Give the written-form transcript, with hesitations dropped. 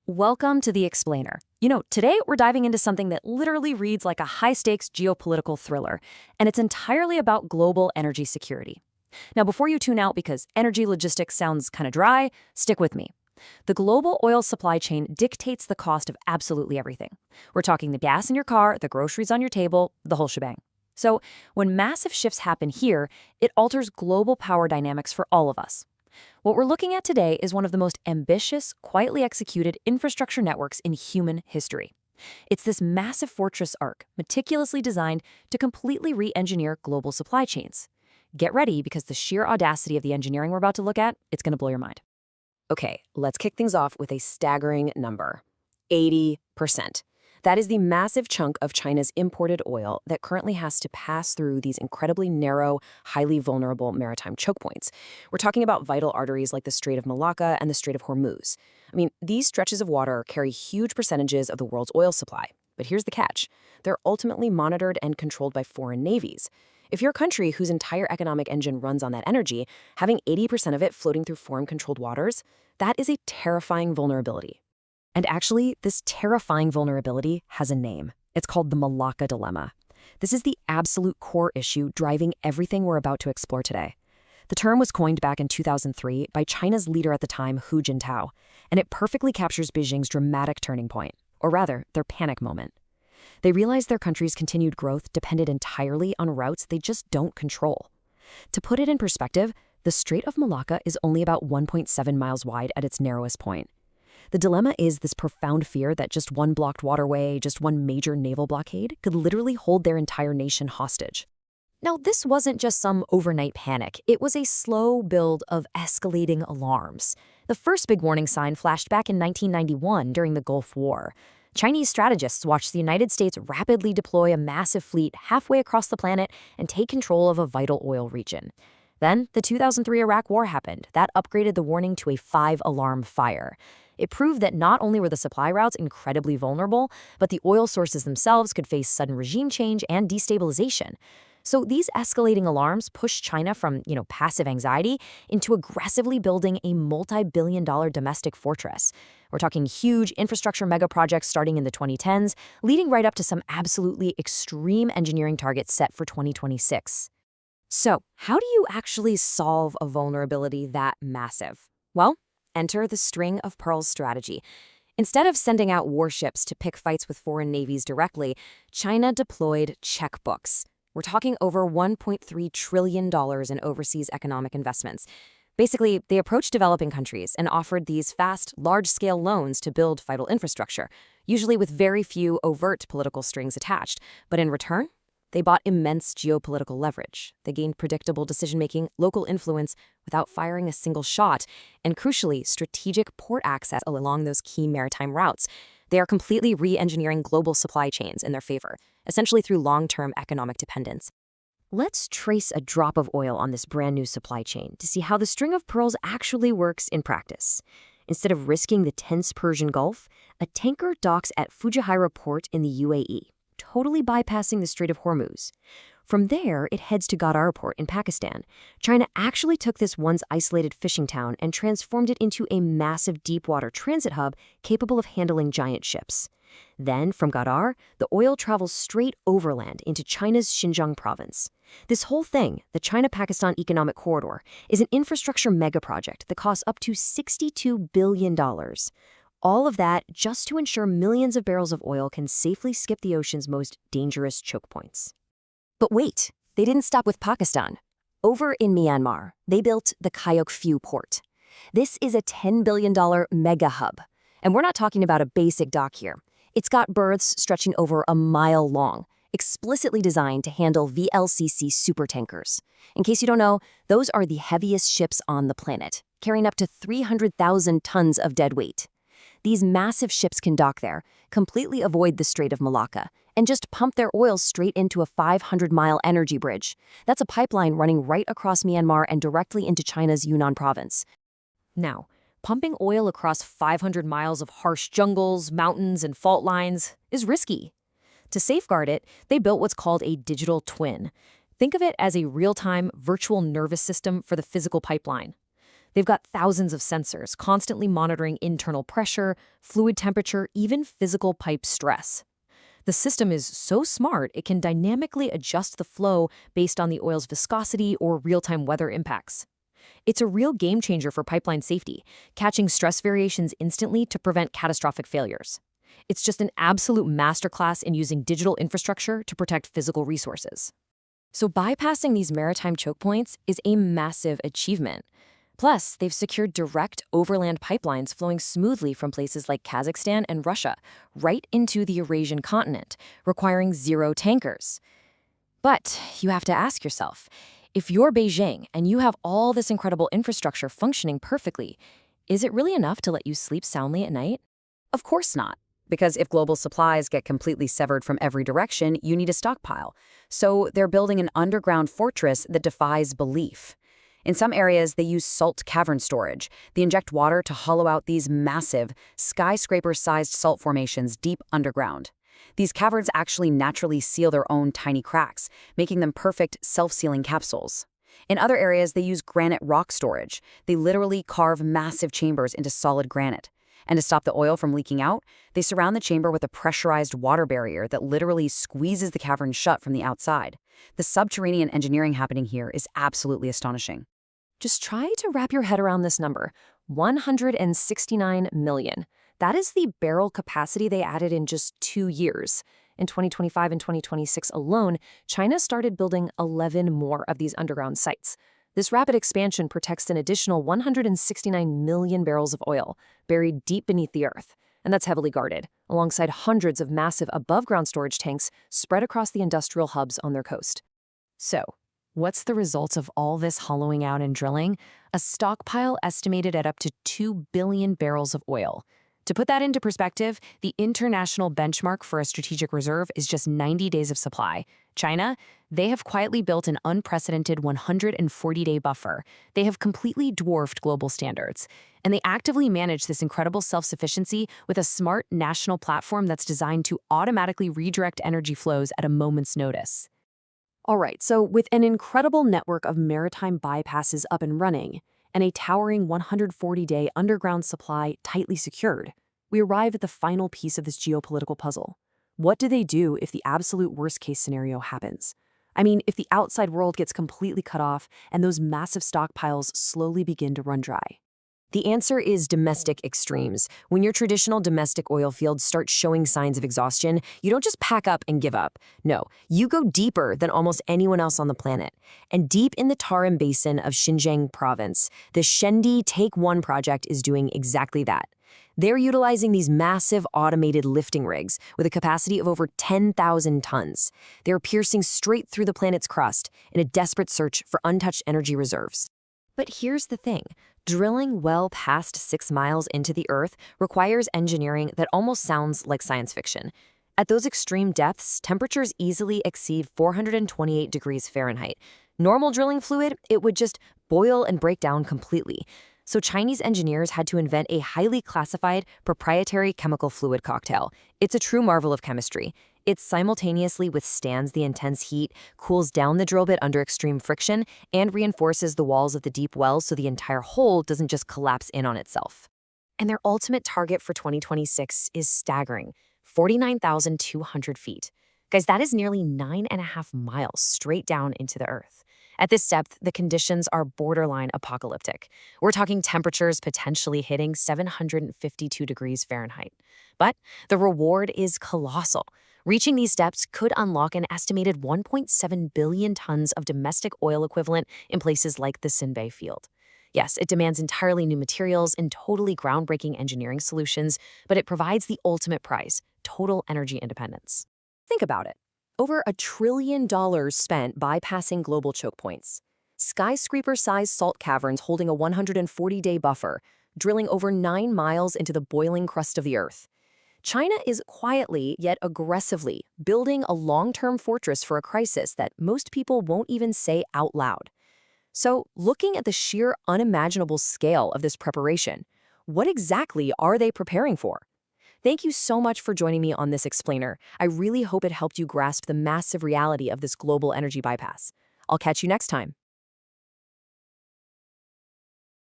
Welcome to The Explainer. Today we're diving into something that literally reads like a high-stakes geopolitical thriller, and it's entirely about global energy security. Now, before you tune out because energy logistics sounds kind of dry, stick with me. The global oil supply chain dictates the cost of absolutely everything. We're talking the gas in your car, the groceries on your table, the whole shebang. So, when massive shifts happen here, it alters global power dynamics for all of us. What we're looking at today is one of the most ambitious, quietly executed infrastructure networks in human history. It's this massive fortress arc, meticulously designed to completely re-engineer global supply chains. Get ready, because the sheer audacity of the engineering we're about to look at, it's going to blow your mind. Okay, let's kick things off with a staggering number. 80%. That is the massive chunk of China's imported oil that currently has to pass through these incredibly narrow, highly vulnerable maritime choke points. We're talking about vital arteries like the Strait of Malacca and the Strait of Hormuz. These stretches of water carry huge percentages of the world's oil supply. But here's the catch. They're ultimately monitored and controlled by foreign navies. If you're a country whose entire economic engine runs on that energy, having 80% of it floating through foreign-controlled waters, that is a terrifying vulnerability. And actually, this terrifying vulnerability has a name. It's called the Malacca Dilemma. This is the absolute core issue driving everything we're about to explore today. The term was coined back in 2003 by China's leader at the time, Hu Jintao, and it perfectly captures Beijing's dramatic turning point, or rather, their panic moment. They realized their country's continued growth depended entirely on routes they just don't control. To put it in perspective, the Strait of Malacca is only about 1.7 miles wide at its narrowest point. The dilemma is this profound fear that just one blocked waterway, just one major naval blockade, could literally hold their entire nation hostage. Now, this wasn't just some overnight panic. It was a slow build of escalating alarms. The first big warning sign flashed back in 1991 during the Gulf War. Chinese strategists watched the United States rapidly deploy a massive fleet halfway across the planet and take control of a vital oil region. Then, the 2003 Iraq War happened. That upgraded the warning to a 5-alarm fire. It proved that not only were the supply routes incredibly vulnerable, but the oil sources themselves could face sudden regime change and destabilization. So these escalating alarms pushed China from, passive anxiety into aggressively building a multi-billion-dollar domestic fortress. We're talking huge infrastructure megaprojects starting in the 2010s, leading right up to some absolutely extreme engineering targets set for 2026. So, how do you actually solve a vulnerability that massive? Well, enter the string of pearls strategy. Instead of sending out warships to pick fights with foreign navies directly, China deployed checkbooks. We're talking over $1.3 trillion in overseas economic investments. Basically, they approached developing countries and offered these fast, large-scale loans to build vital infrastructure, usually with very few overt political strings attached. But in return, they bought immense geopolitical leverage. They gained predictable decision-making, local influence without firing a single shot, and crucially, strategic port access along those key maritime routes. They are completely re-engineering global supply chains in their favor, essentially through long-term economic dependence. Let's trace a drop of oil on this brand new supply chain to see how the string of pearls actually works in practice. Instead of risking the tense Persian Gulf, a tanker docks at Fujairah port in the UAE, totally bypassing the Strait of Hormuz. From there, it heads to Gwadar port in Pakistan. China actually took this once isolated fishing town and transformed it into a massive deep-water transit hub capable of handling giant ships. Then, from Gwadar, the oil travels straight overland into China's Xinjiang province. This whole thing, the China-Pakistan Economic Corridor, is an infrastructure megaproject that costs up to $62 billion. All of that just to ensure millions of barrels of oil can safely skip the ocean's most dangerous choke points. But wait, they didn't stop with Pakistan. Over in Myanmar, they built the Kayok port. This is a $10 billion mega hub. And we're not talking about a basic dock here. It's got berths stretching over a mile long, explicitly designed to handle VLCC supertankers. In case you don't know, those are the heaviest ships on the planet, carrying up to 300,000 tons of dead weight. These massive ships can dock there, completely avoid the Strait of Malacca, and just pump their oil straight into a 500-mile energy bridge. That's a pipeline running right across Myanmar and directly into China's Yunnan province. Now, pumping oil across 500 miles of harsh jungles, mountains, and fault lines is risky. To safeguard it, they built what's called a digital twin. Think of it as a real-time virtual nervous system for the physical pipeline. They've got thousands of sensors constantly monitoring internal pressure, fluid temperature, even physical pipe stress. The system is so smart it can dynamically adjust the flow based on the oil's viscosity or real-time weather impacts. It's a real game changer for pipeline safety, catching stress variations instantly to prevent catastrophic failures. It's just an absolute masterclass in using digital infrastructure to protect physical resources. So bypassing these maritime choke points is a massive achievement. Plus, they've secured direct overland pipelines flowing smoothly from places like Kazakhstan and Russia right into the Eurasian continent, requiring zero tankers. But you have to ask yourself, if you're Beijing and you have all this incredible infrastructure functioning perfectly, is it really enough to let you sleep soundly at night? Of course not, because if global supplies get completely severed from every direction, you need a stockpile. So they're building an underground fortress that defies belief. In some areas, they use salt cavern storage. They inject water to hollow out these massive, skyscraper-sized salt formations deep underground. These caverns actually naturally seal their own tiny cracks, making them perfect self-sealing capsules. In other areas, they use granite rock storage. They literally carve massive chambers into solid granite. And to stop the oil from leaking out, they surround the chamber with a pressurized water barrier that literally squeezes the cavern shut from the outside. The subterranean engineering happening here is absolutely astonishing. Just try to wrap your head around this number, 169 million. That is the barrel capacity they added in just 2 years. In 2025 and 2026 alone, China started building 11 more of these underground sites. This rapid expansion protects an additional 169 million barrels of oil buried deep beneath the earth, and that's heavily guarded, alongside hundreds of massive above-ground storage tanks spread across the industrial hubs on their coast. So, what's the result of all this hollowing out and drilling? A stockpile estimated at up to 2 billion barrels of oil. To put that into perspective, the international benchmark for a strategic reserve is just 90 days of supply. China, they have quietly built an unprecedented 140-day buffer. They have completely dwarfed global standards. And they actively manage this incredible self-sufficiency with a smart national platform that's designed to automatically redirect energy flows at a moment's notice. All right, so with an incredible network of maritime bypasses up and running, and a towering 140-day underground supply tightly secured, we arrive at the final piece of this geopolitical puzzle. What do they do if the absolute worst-case scenario happens? I mean, if the outside world gets completely cut off and those massive stockpiles slowly begin to run dry. The answer is domestic extremes. When your traditional domestic oil fields start showing signs of exhaustion, you don't just pack up and give up. No, you go deeper than almost anyone else on the planet. And deep in the Tarim Basin of Xinjiang province, the Shendi Take One project is doing exactly that. They're utilizing these massive automated lifting rigs with a capacity of over 10,000 tons. They're piercing straight through the planet's crust in a desperate search for untouched energy reserves. But here's the thing. Drilling well past 6 miles into the Earth requires engineering that almost sounds like science fiction. At those extreme depths, temperatures easily exceed 428 degrees Fahrenheit. Normal drilling fluid, it would just boil and break down completely. So Chinese engineers had to invent a highly classified, proprietary chemical fluid cocktail. It's a true marvel of chemistry. It simultaneously withstands the intense heat, cools down the drill bit under extreme friction, and reinforces the walls of the deep wells so the entire hole doesn't just collapse in on itself. And their ultimate target for 2026 is staggering, 49,200 feet. Guys, that is nearly 9.5 miles straight down into the earth. At this depth, the conditions are borderline apocalyptic. We're talking temperatures potentially hitting 752 degrees Fahrenheit. But the reward is colossal. Reaching these depths could unlock an estimated 1.7 billion tons of domestic oil equivalent in places like the Sinbei field. Yes, it demands entirely new materials and totally groundbreaking engineering solutions, but it provides the ultimate prize, total energy independence. Think about it. Over $1 trillion spent bypassing global choke points. Skyscraper-sized salt caverns holding a 140-day buffer, drilling over 9 miles into the boiling crust of the earth. China is quietly, yet aggressively, building a long-term fortress for a crisis that most people won't even say out loud. So, looking at the sheer unimaginable scale of this preparation, what exactly are they preparing for? Thank you so much for joining me on this explainer. I really hope it helped you grasp the massive reality of this global energy bypass. I'll catch you next time.